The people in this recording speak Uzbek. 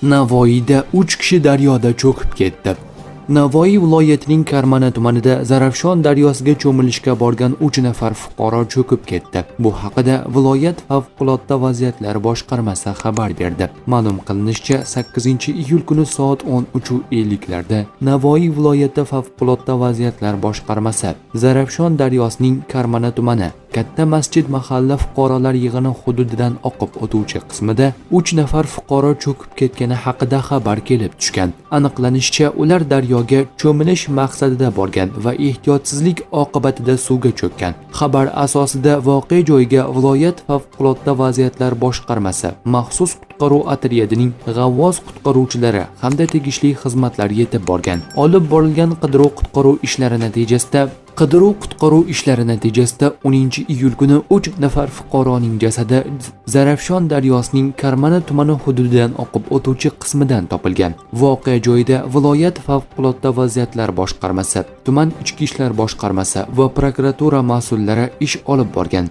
Navoiyda 3 kishi daryoda cho'kib ketdi. Navoiy viloyatining Karmana tumanida Zarafshon daryosiga cho'milishga borgan 3 nafar fuqaro cho'kib ketdi. Bu haqida viloyat favqulodda vaziyatlar boshqarmasi xabar berdi. Ma'lum qilinishicha, 8-iyul kuni soat 13:50 larda Navoiy viloyati favqulodda vaziyatlar boshqarmasi Zarafshon daryosining Karmana tumani Katta masjid mahalla fuqarolar yig'ini hududidan oqib o'tuvchi qismida 3 nafar fuqaro cho'kib ketgani haqida xabar kelib tushgan. Aniqlanishicha, ular daryoga cho'milish maqsadida borgan va ehtiyotsizlik oqibatida suvga cho'kkan. Xabar asosida voqea joyiga viloyat favqulodda vaziyatlar boshqarmasi maxsus qutqaruv otryadining g'avvos qutqaruvchilari hamda tegishli xizmatlar yetib borgan. Olib borilgan qidiruv-qutqaruv ishlari natijasida 10-iyul kuni 3 nafar fuqaroning jasadi Zarafshon daryosining Karmana tumani hududidan oqib o'tuvchi qismidan topilgan. Voqea joyida viloyat favqulodda vaziyatlar boshqarmasi, tuman ichki ishlar boshqarmasi va prokuratura mas'ullari ish olib borgan.